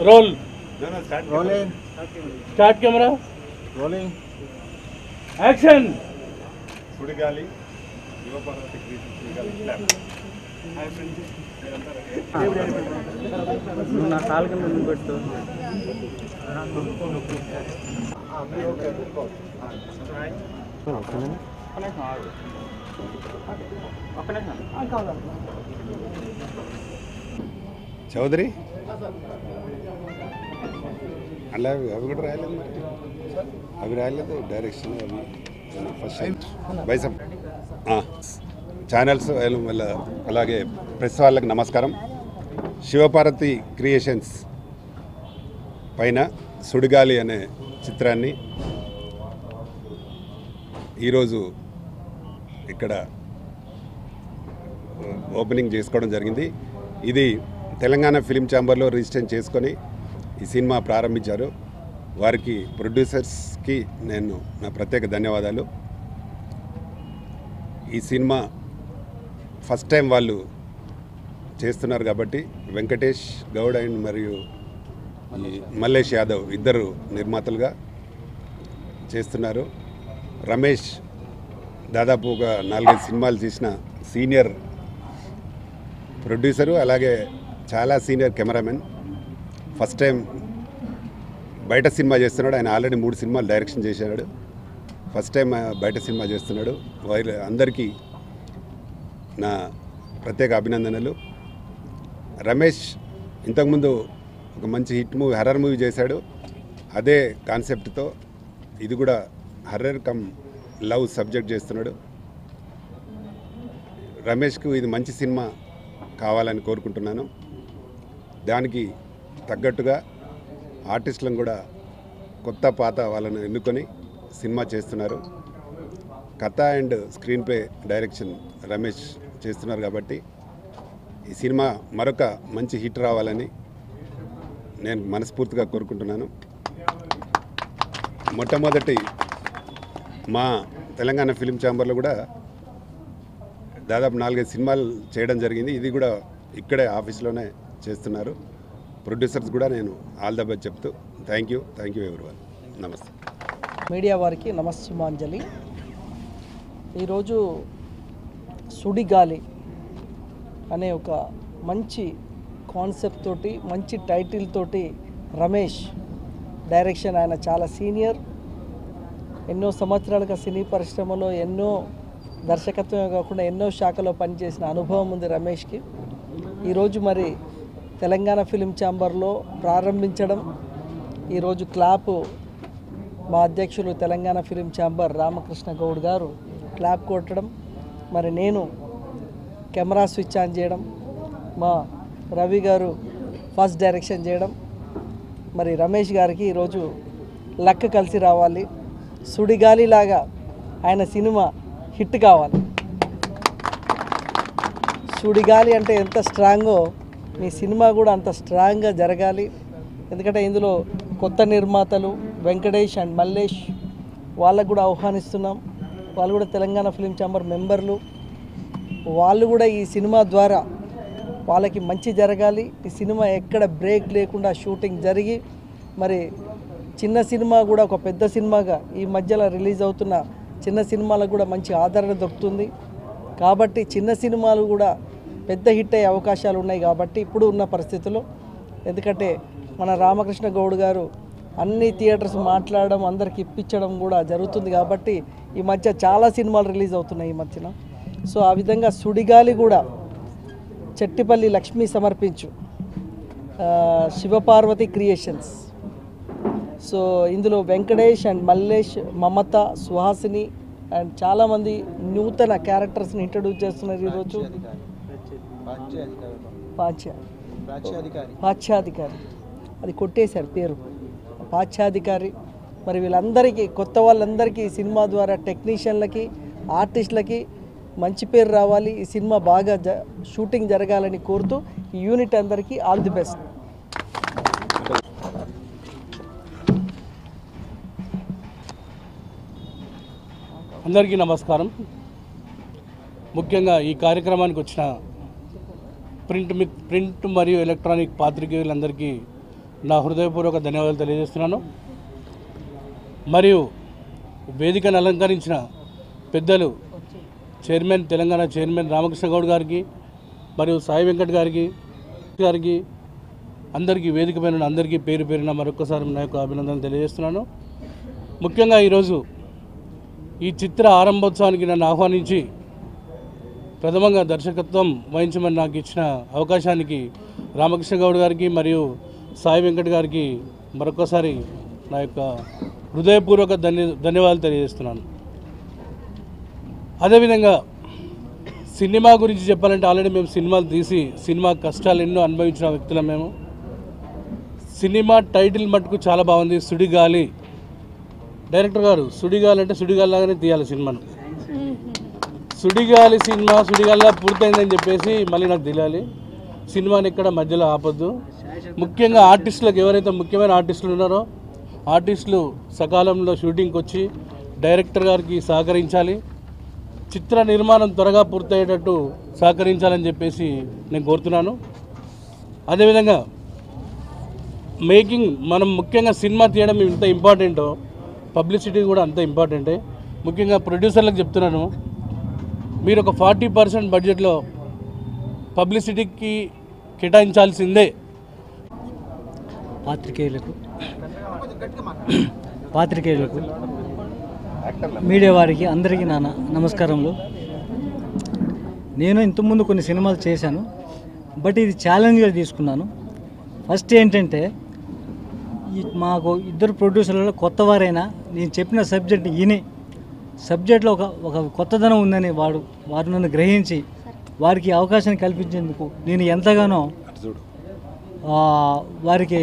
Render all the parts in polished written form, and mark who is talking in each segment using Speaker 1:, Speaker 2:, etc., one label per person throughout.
Speaker 1: Role
Speaker 2: rolling
Speaker 1: start camera
Speaker 2: rolling
Speaker 1: action
Speaker 3: Sudigali Yuvaparvathi creations Sudigali clap
Speaker 2: నా కాలు కింద ముందు పెట్టు
Speaker 3: చౌదరి అలా అవి కూడా రాయలేదు మరి అవి రాయలేదు డైరెక్షన్ అవి ఫస్ట్ బైసప్ ఛానల్స్ అలాగే ప్రెస్ వాళ్ళకి నమస్కారం. శివపార్వతి క్రియేషన్స్ పైన సుడిగాలి అనే చిత్రాన్ని ఈరోజు ఇక్కడ ఓపెనింగ్ చేసుకోవడం జరిగింది. ఇది తెలంగాణ ఫిలిం ఛాంబర్లో రిజిస్ట్రేషన్ చేసుకొని ఈ సినిమా ప్రారంభించారు. వారికి ప్రొడ్యూసర్స్కి నేను నా ప్రత్యేక ధన్యవాదాలు. ఈ సినిమా ఫస్ట్ టైం వాళ్ళు చేస్తున్నారు కాబట్టి వెంకటేష్ గౌడ్ అండ్ మరియు ఈ మల్లేష్ యాదవ్ ఇద్దరు నిర్మాతలుగా చేస్తున్నారు. రమేష్ దాదాపు ఒక 4-5 సినిమాలు చేసిన సీనియర్ ప్రొడ్యూసరు, అలాగే చాలా సీనియర్ కెమెరామెన్. ఫస్ట్ టైం బయట సినిమా చేస్తున్నాడు. ఆయన ఆల్రెడీ 3 సినిమాలు డైరెక్షన్ చేశాడు. ఫస్ట్ టైం బయట సినిమా చేస్తున్నాడు. వారి అందరికీ నా ప్రత్యేక అభినందనలు. రమేష్ ఇంతకుముందు ఒక మంచి హిట్ మూవీ హర్రర్ మూవీ చేశాడు. అదే కాన్సెప్ట్తో ఇది కూడా హర్రర్ కమ్ లవ్ సబ్జెక్ట్ చేస్తున్నాడు. రమేష్కు ఇది మంచి సినిమా కావాలని కోరుకుంటున్నాను. దానికి తగ్గట్టుగా ఆర్టిస్టులను కూడా కొత్త పాత వాళ్ళను ఎన్నుకొని సినిమా చేస్తున్నారు. కథ and screen play direction Ramesh చేస్తున్నారు కాబట్టి ఈ సినిమా మరొక మంచి హిట్ రావాలని నేను మనస్ఫూర్తిగా కోరుకుంటున్నాను. మొట్టమొదటి మా తెలంగాణ ఫిలిం ఛాంబర్లో కూడా దాదాపు 4-5 సినిమాలు చేయడం జరిగింది. ఇది కూడా ఇక్కడే ఆఫీస్లోనే చేస్తున్నారు. ప్రొడ్యూసర్స్ కూడా నేను ఆల్ ద బెస్ట్ చెప్తూ థ్యాంక్ యూ ఎవరీవన్. నమస్తే.
Speaker 4: మీడియా వారికి నమస్సుమాంజలి. ఈరోజు సుడిగాలి అనే ఒక మంచి కాన్సెప్ట్ తోటి, మంచి టైటిల్ తోటి రమేష్ డైరెక్షన్. ఆయన చాలా సీనియర్, ఎన్నో సంవత్సరాలుగా సినీ పరిశ్రమలో ఎన్నో దర్శకత్వమే కాకుండా ఎన్నో శాఖలో పనిచేసిన అనుభవం ఉంది రమేష్కి. ఈరోజు మరి తెలంగాణ ఫిలిం ఛాంబర్లో ప్రారంభించడం, ఈరోజు క్లాప్ మా అధ్యక్షులు తెలంగాణ ఫిలిం ఛాంబర్ రామకృష్ణ గౌడ్ గారు క్లాప్ కొట్టడం, మరి నేను కెమెరా స్విచ్ ఆన్ చేయడం, మా రవి గారు ఫస్ట్ డైరెక్షన్ చేయడం, మరి రమేష్ గారికి ఈరోజు లక్ కలిసి రావాలి. సుడిగాలిలాగా ఆయన సినిమా హిట్ కావాలి. సుడిగాలి అంటే ఎంత స్ట్రాంగో మీ సినిమా కూడా అంత స్ట్రాంగ్గా జరగాలి. ఎందుకంటే ఇందులో కొత్త నిర్మాతలు వెంకటేష్ అండ్ మల్లేష్ వాళ్ళకు కూడా ఆహ్వానిస్తున్నాం. వాళ్ళు కూడా తెలంగాణ ఫిలిం ఛాంబర్ మెంబర్లు. వాళ్ళు కూడా ఈ సినిమా ద్వారా వాళ్ళకి మంచి జరగాలి. ఈ సినిమా ఎక్కడ బ్రేక్ లేకుండా షూటింగ్ జరిగి మరి చిన్న సినిమా కూడా ఒక పెద్ద సినిమాగా ఈ మధ్యలో రిలీజ్ అవుతున్న చిన్న సినిమాలకు కూడా మంచి ఆదరణ దొరుకుతుంది. కాబట్టి చిన్న సినిమాలు కూడా పెద్ద హిట్ అయ్యే అవకాశాలు ఉన్నాయి. కాబట్టి ఇప్పుడు ఉన్న పరిస్థితుల్లో, ఎందుకంటే మన రామకృష్ణ గౌడ్ గారు అన్ని థియేటర్స్ మాట్లాడడం, అందరికి ఇప్పించడం కూడా జరుగుతుంది. కాబట్టి ఈ మధ్య చాలా సినిమాలు రిలీజ్ అవుతున్నాయి ఈ మధ్యన. సో ఆ విధంగా సుడిగాలి కూడా చెట్టిపల్లి లక్ష్మి సమర్పించు శివపార్వతి క్రియేషన్స్. సో ఇందులో Venkatesh and Mallesh, Mamata, Suhasini and చాలామంది నూతన క్యారెక్టర్స్ని ఇంట్రడ్యూస్ చేస్తున్నారు ఈరోజు. పాచ్యాధికారి అది కొట్టేశారు పేరు, పాచ్యాధికారి. మరి వీళ్ళందరికీ, కొత్త వాళ్ళందరికీ ఈ సినిమా ద్వారా టెక్నీషియన్లకి, ఆర్టిస్టులకి మంచి పేరు రావాలి. ఈ సినిమా బాగా షూటింగ్ జరగాలని కోరుతూ ఈ యూనిట్ అందరికీ ఆల్ ది బెస్ట్.
Speaker 1: అందరికీ నమస్కారం. ముఖ్యంగా ఈ కార్యక్రమానికి వచ్చిన ప్రింట్ మరియు ఎలక్ట్రానిక్ పాత్రికేయులందరికీ నా హృదయపూర్వక ధన్యవాదాలు తెలియజేస్తున్నాను. మరియు వేదికను అలంకరించిన పెద్దలు తెలంగాణ చైర్మన్ రామకృష్ణ గౌడ్ గారికి మరియు సాయి వెంకట్ గారికి అందరికీ వేదిక పైన అందరికీ పేరు పేరున మరొకసారి నా యొక్క అభినందనలు తెలియజేస్తున్నాను. ముఖ్యంగా ఈరోజు ఈ చిత్ర ఆరంభోత్సవానికి నన్ను ఆహ్వానించి ప్రథమంగా దర్శకత్వం వహించమని నాకు ఇచ్చిన అవకాశానికి రామకృష్ణ గౌడ్ గారికి మరియు సాయి వెంకట్ గారికి మరొకసారి నా యొక్క హృదయపూర్వక ధన్యవాదాలు తెలియజేస్తున్నాను. అదేవిధంగా సినిమా గురించి చెప్పాలంటే ఆల్రెడీ మేము సినిమాలు తీసి సినిమా కష్టాలు ఎన్నో అనుభవించిన వ్యక్తులం మేము. సినిమా టైటిల్ మట్టుకు చాలా బాగుంది, సుడిగాలి. డైరెక్టర్ గారు సుడిగాలి అంటే సుడిగాలి లాగానే తీయాలి సినిమాను. సుడిగాలి సినిమా సుడిగాలిలా పూర్తయిందని చెప్పేసి మళ్ళీ నాకు తెలియాలి. సినిమాని ఎక్కడ మధ్యలో ఆపొద్దు. ముఖ్యంగా ఆర్టిస్టులకు ఎవరైతే ముఖ్యమైన ఆర్టిస్టులు ఉన్నారో ఆర్టిస్టులు సకాలంలో షూటింగ్కి వచ్చి డైరెక్టర్ గారికి సహకరించాలి. చిత్ర నిర్మాణం త్వరగా పూర్తయ్యేటట్టు సహకరించాలని చెప్పేసి నేను కోరుతున్నాను. అదేవిధంగా మేకింగ్ మనం ముఖ్యంగా సినిమా తీయడం ఇంత ఇంపార్టెంటో పబ్లిసిటీ కూడా అంత ఇంపార్టెంటే. ముఖ్యంగా ప్రొడ్యూసర్లకు చెప్తున్నాను, మీరు ఒక 40% బడ్జెట్లో పబ్లిసిటీకి కేటాయించాల్సిందే.
Speaker 5: పాత్రికేయులకు మీడియా వారికి అందరికీ నా నమస్కారములు. నేను ఇంతకుముందు కొన్ని సినిమాలు చేశాను, బట్ ఇది ఛాలెంజ్గా తీసుకున్నాను. ఫస్ట్ ఏంటంటే మాకు ఇద్దరు ప్రొడ్యూసర్లలో కొత్తవారైనా నేను చెప్పిన సబ్జెక్ట్ సబ్జెక్ట్లో ఒక కొత్తదనం ఉందని వారు నన్ను గ్రహించి వారికి అవకాశం కల్పించేందుకు నేను ఎంతగానో వారికి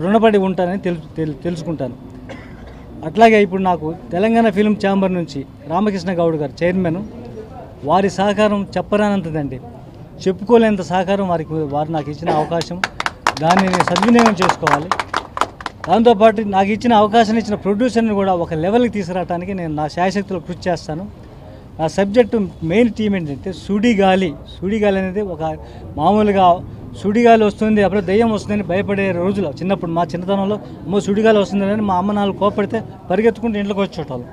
Speaker 5: రుణపడి ఉంటానని తెలుసుకుంటాను. అట్లాగే ఇప్పుడు నాకు తెలంగాణ ఫిల్మ్ ఛాంబర్ నుంచి రామకృష్ణ గౌడ్ గారు చైర్మన్, వారి సహకారం చెప్పరానంతదండి. చెప్పుకోలేనంత సహకారం వారు నాకు ఇచ్చిన అవకాశం, దాన్ని నేను సద్వినియోగం చేసుకోవాలి. దాంతోపాటు నాకు ఇచ్చిన అవకాశం ఇచ్చిన ప్రొడ్యూసర్ని కూడా ఒక లెవెల్కి తీసుకురావడానికి నేను నా శాయశక్తిలో కృషి చేస్తాను. నా సబ్జెక్టు మెయిన్ థీమ్ ఏంటంటే సుడిగాలి అనేది ఒక మామూలుగా సుడిగాలి వస్తుంది, అప్పుడు దయ్యం వస్తుందని భయపడే రోజులు చిన్నప్పుడు మా చిన్నతనంలో సుడిగాలి వస్తుందని మా అమ్మ నాలుగు కోపడితే పరిగెత్తుకుంటూ ఇంట్లోకి వచ్చేటోళ్ళం.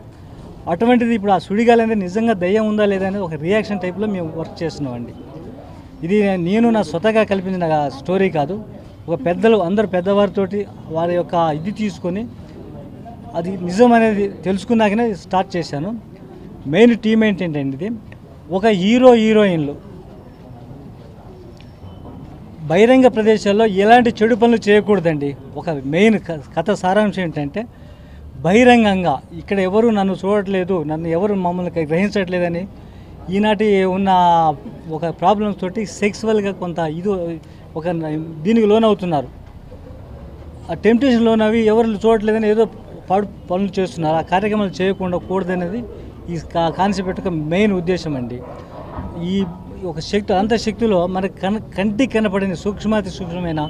Speaker 5: అటువంటిది ఇప్పుడు ఆ సుడిగాలి అనేది నిజంగా దయ్యం ఉందా లేదా అనేది ఒక రియాక్షన్ టైప్లో మేము వర్క్ చేస్తున్నామండి. ఇది నేను నా స్వతగా కల్పించిన స్టోరీ కాదు, ఒక అందరు పెద్దవారితోటి వారి యొక్క ఇది తీసుకొని అది నిజం అనేది తెలుసుకున్నాకనే స్టార్ట్ చేశాను. మెయిన్ టీమ్ ఏంటంటే ఇది ఒక హీరోయిన్లు బహిరంగ ప్రదేశాల్లో ఎలాంటి చెడు పనులు చేయకూడదండి. ఒక మెయిన్ కథ సారాంశం ఏంటంటే బహిరంగంగా ఇక్కడ ఎవరు నన్ను చూడట్లేదు, నన్ను ఎవరు మమ్మల్ని గ్రహించట్లేదని ఈనాటి ఉన్న ఒక ప్రాబ్లమ్స్ తోటి సెక్సువల్గా కొంత ఒక దీనికి లోన్ అవుతున్నారు. ఆ టెంప్టేషన్ లోన్ అవి ఎవరు చూడట్లేదని ఏదో పాడు పనులు చేస్తున్నారు. ఆ కార్యక్రమాలు చేయకుండా కూడదనేది ఈ కాన్సెప్ట్ యొక్క మెయిన్ ఉద్దేశం అండి. ఈ ఒక అంతఃశక్తిలో మనకు కంటికి కనపడిన సూక్ష్మమైన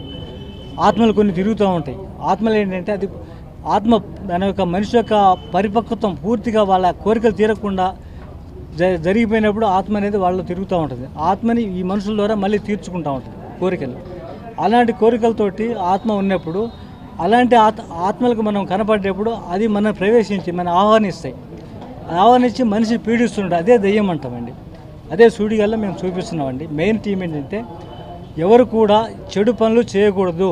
Speaker 5: ఆత్మలు కొన్ని తిరుగుతూ ఉంటాయి. ఆత్మలు ఏంటంటే అది దాని యొక్క మనిషి యొక్క పరిపక్వత్వం పూర్తిగా వాళ్ళ కోరికలు తీరకుండా జరిగిపోయినప్పుడు ఆత్మ అనేది వాళ్ళు తిరుగుతూ ఉంటుంది. ఆత్మని ఈ మనుషుల ద్వారా మళ్ళీ తీర్చుకుంటూ ఉంటుంది కోరికలు. అలాంటి కోరికలతోటి ఆత్మ ఉన్నప్పుడు అలాంటి ఆత్మలకు మనం కనపడేప్పుడు అది మనం ప్రవేశించి మనం ఆహ్వానించి మనిషి పీడిస్తుంటే అదే దయ్యం అంటామండి. అదే సుడిగాల్లో మేము చూపిస్తున్నామండి. మెయిన్ థీమ్ ఏంటంటే ఎవరు కూడా చెడు పనులు చేయకూడదు.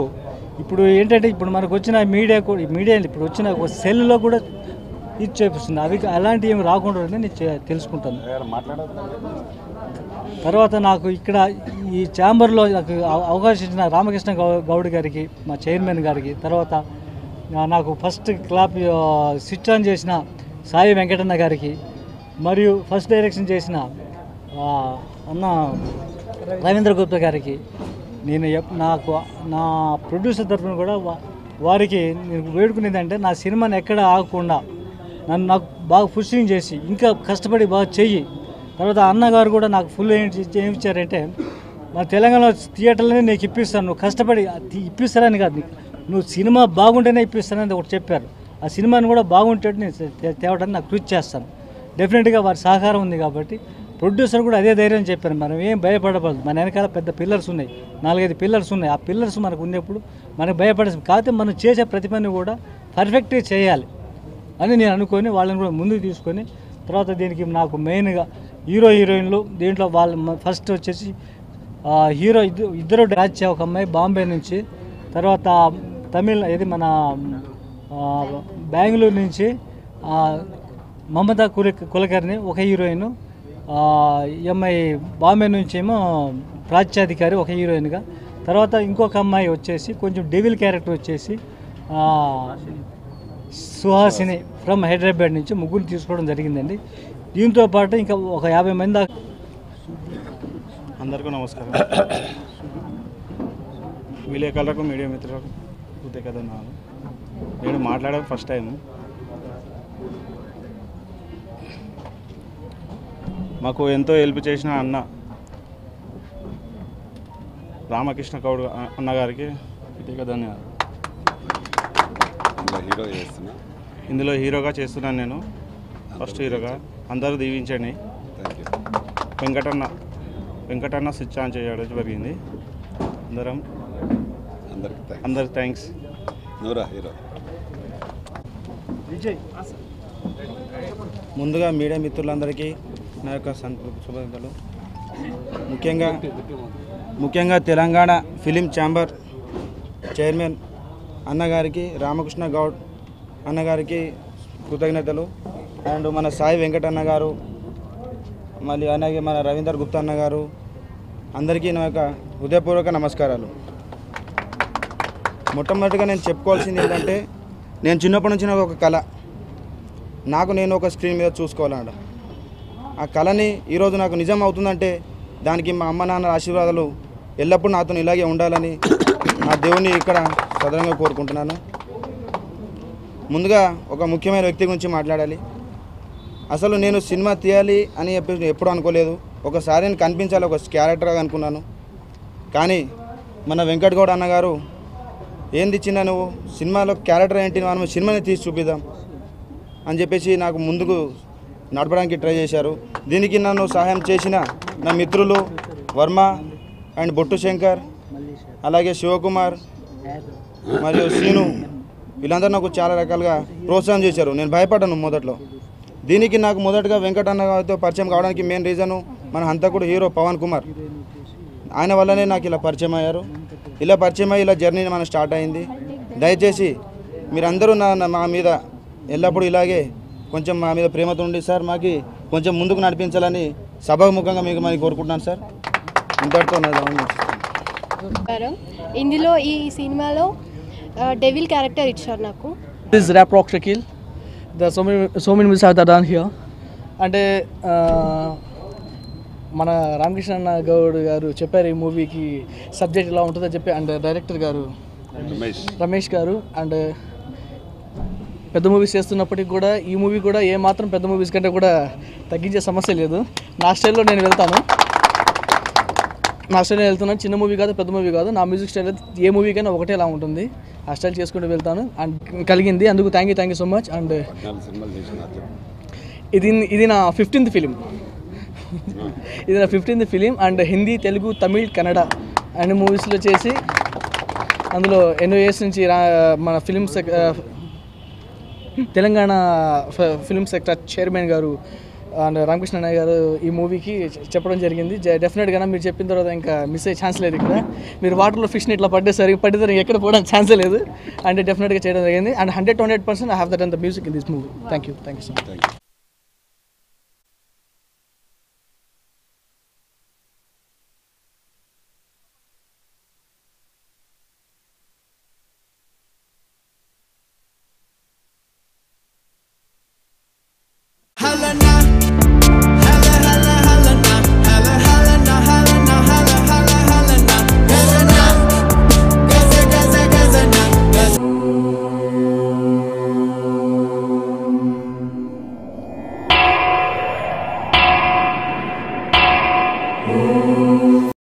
Speaker 5: ఇప్పుడు ఏంటంటే ఇప్పుడు మనకు వచ్చిన మీడియా ఇప్పుడు వచ్చిన ఒక సెల్లో కూడా ఇది చూపిస్తుంది. అవి అలాంటివి ఏమి రాకుండా నేను తెలుసుకుంటాను. తర్వాత నాకు ఇక్కడ ఈ ఛాంబర్లో నాకు అవకాశం ఇచ్చిన రామకృష్ణ గౌడ్ గారికి, మా చైర్మన్ గారికి, తర్వాత నాకు ఫస్ట్ క్లాప్ స్విచ్ ఆన్ చేసిన సాయి వెంకటన్న గారికి, మరియు ఫస్ట్ డైరెక్షన్ చేసిన అన్న రవీంద్ర గుప్తా గారికి, నేను నా ప్రొడ్యూసర్ తరఫున కూడా వారికి నేను వేడుకునేదంటే నా సినిమాని ఎక్కడ ఆగకుండా నాకు బాగా పుషింగ్ చేసి ఇంకా కష్టపడి బాగా చెయ్యి. తర్వాత అన్నగారు కూడా నాకు ఫుల్ ఏమి ఇచ్చారంటే మా తెలంగాణ థియేటర్లోనే నీకు ఇప్పిస్తాను, నువ్వు కష్టపడి ఇప్పిస్తారని కాదు, నువ్వు సినిమా బాగుంటేనే ఇప్పిస్తానని ఒకటి చెప్పారు. ఆ సినిమాని కూడా బాగుంటేట్టు నేను తేవడానికి నాకు కృషి చేస్తాను. డెఫినెట్గా వారి సహకారం ఉంది కాబట్టి ప్రొడ్యూసర్ కూడా అదే ధైర్యం చెప్పారు, మనం ఏం భయపడకూడదు, మన వెనకాల పెద్ద పిల్లర్స్ ఉన్నాయి, 4-5 పిల్లర్స్ ఉన్నాయి, ఆ పిల్లర్స్ మనకు ఉన్నప్పుడు మనకు భయపడాల్సి, కాకపోతే మనం చేసే ప్రతి పని కూడా పర్ఫెక్ట్గా చేయాలి అని నేను అనుకొని వాళ్ళని కూడా ముందుకు తీసుకొని, తర్వాత దీనికి నాకు మెయిన్గా హీరోయిన్లు దీంట్లో వాళ్ళు ఫస్ట్ వచ్చేసి హీరో ఇద్దరు రాజ్య, ఒక అమ్మాయి బాంబే నుంచి, తర్వాత ఇది మన బెంగళూరు నుంచి మమతా కులకర్ణి ఒక హీరోయిన్, ఈ అమ్మాయి బాంబే నుంచి ఏమో ప్రాచ్యాధికారి ఒక హీరోయిన్గా, తర్వాత ఇంకొక అమ్మాయి వచ్చేసి కొంచెం డెవిల్ క్యారెక్టర్ వచ్చేసి సుహాసిని ఫ్రమ్ హైదరాబాద్ నుంచి ముగ్గురు తీసుకోవడం జరిగిందండి. దీంతో పాటు ఇంకా ఒక 50 మంది దాకా.
Speaker 2: అందరికీ నమస్కారం. విలేకరులకు మీడియా మిత్రులకు కృతజ్ఞతలు. నేను మాట్లాడడం ఫస్ట్ టైం. మాకు ఎంతో హెల్ప్ చేసిన అన్న రామకృష్ణ గౌడ్ అన్నగారికి ప్రత్యేక ధన్యవాదాలు. ఇందులో హీరోగా చేస్తున్నాను నేను, ఫస్ట్ హీరోగా. అందరూ దీవించండి. వెంకటన్న స్విచ్ ఆన్ చేయడం జరిగింది. అందరికి థ్యాంక్స్. ముందుగా మీడియా మిత్రులందరికీ నా యొక్క శుభాకాంక్షలు. ముఖ్యంగా తెలంగాణ ఫిలిం ఛాంబర్ చైర్మన్ అన్నగారికి, రామకృష్ణ గౌడ్ అన్నగారికి కృతజ్ఞతలు. అండ్ మన సాయి వెంకటన్న గారు, మళ్ళీ అలాగే మన రవీందర్ గుప్తా అన్న గారు, అందరికీ నా యొక్క హృదయపూర్వక నమస్కారాలు. మొట్టమొదటిగా నేను చెప్పుకోవాల్సింది ఏంటంటే, నేను చిన్నప్పటి నుంచి నాకు ఒక కళ, నేను ఒక స్క్రీన్ మీద చూసుకోవాలన్నమాట. ఆ కళని ఈరోజు నాకు నిజం అవుతుందంటే దానికి మా అమ్మ నాన్న ఆశీర్వాదాలు ఎల్లప్పుడూ నాతో ఇలాగే ఉండాలని నా దేవుని ఇక్కడ సదరంగా కోరుకుంటున్నాను. ముందుగా ఒక ముఖ్యమైన వ్యక్తి గురించి మాట్లాడాలి. అసలు నేను సినిమా తీయాలి అని ఎప్పుడు అనుకోలేదు. ఒకసారి నేను కనిపించాలి ఒక క్యారెక్టర్గా అనుకున్నాను. కానీ మన వెంకట్ గౌడ్ అన్నగారు, ఏంది చిన్న నువ్వు సినిమాలో క్యారెక్టర్ ఏంటి, మనం సినిమాని తీసి చూపిద్దాం అని చెప్పేసి నాకు ముందుకు నడపడానికి ట్రై చేశారు. దీనికి నన్ను సహాయం చేసిన నా మిత్రులు వర్మ అండ్ బొట్టు శంకర్, అలాగే శివకుమార్ మరియు శ్రీను, వీళ్ళందరూ నాకు చాలా రకాలుగా ప్రోత్సాహం చేశారు. నేను భయపడ్డాను మొదట్లో. దీనికి నాకు మొదటగా వెంకటన్న గారితో పరిచయం కావడానికి మెయిన్ రీజను మన హంతకుడు హీరో పవన్ కుమార్. ఆయన వల్లనే నాకు ఇలా పరిచయం అయ్యారు. ఇలా పరిచయం అయ్యి ఇలా జర్నీ మనం స్టార్ట్ అయింది. దయచేసి మీరందరూ మా మీద ఎల్లప్పుడూ ఇలాగే కొంచెం మా మీద ప్రేమతో ఉండి సార్, మాకు కొంచెం ముందుకు నడిపించాలని సభాముఖంగా మీకు కోరుకుంటున్నాను సార్. ఇంతటితో
Speaker 6: ఇందులో ఈ సినిమాలో డెవిల్ క్యారెక్టర్ ఇచ్చారు నాకు.
Speaker 4: This is Rap Rock Shakil. There are so many movies are done here. అంటే మన రామకృష్ణ గౌడ్ గారు చెప్పారు ఈ మూవీకి సబ్జెక్ట్ ఎలా ఉంటుందో చెప్పి, అండ్ డైరెక్టర్ గారు రమేష్ గారు, అండ్ పెద్ద మూవీస్ చేస్తున్నప్పటికి కూడా ఈ మూవీ కూడా ఏమాత్రం పెద్ద మూవీస్ కంటే కూడా తగ్గించే సమస్య లేదు. నా స్టైల్లో నేను వెళ్తాను, చిన్న మూవీ కాదు పెద్ద మూవీ కాదు, నా మ్యూజిక్ స్టైల్ ఏ మూవీకైనా ఒకటేలా ఉంటుంది. ఆ స్టైల్ చేసుకుంటూ వెళ్తాను అండ్ కలిగింది. అందుకు thank you so much. And ఇది నా 15th ఫిలిం. ఇది నా 15th film. And Hindi, Telugu, Tamil, Kannada అన్ని మూవీస్లో చేసి అందులో ఎన్నో ఇయర్స్ నుంచి మన తెలంగాణ ఫిలిం సెక్టర్ చైర్మన్ గారు అండ్ రామకృష్ణ అన్నయ్య గారు ఈ మూవీకి చెప్పడం జరిగింది. డెఫినెట్గా మీరు చెప్పిన తర్వాత ఇంకా మిస్ అయ్యే ఛాన్స్ లేదు. ఇక్కడ మీరు వాటర్లో ఫిష్ని ఇట్లా పడితే ఎక్కడ పోవడానికి ఛాన్సే లేదు. అండ్ డెఫినెట్గా చేయడం జరిగింది. And 100% I have that in the music in this movie. Thank you so much.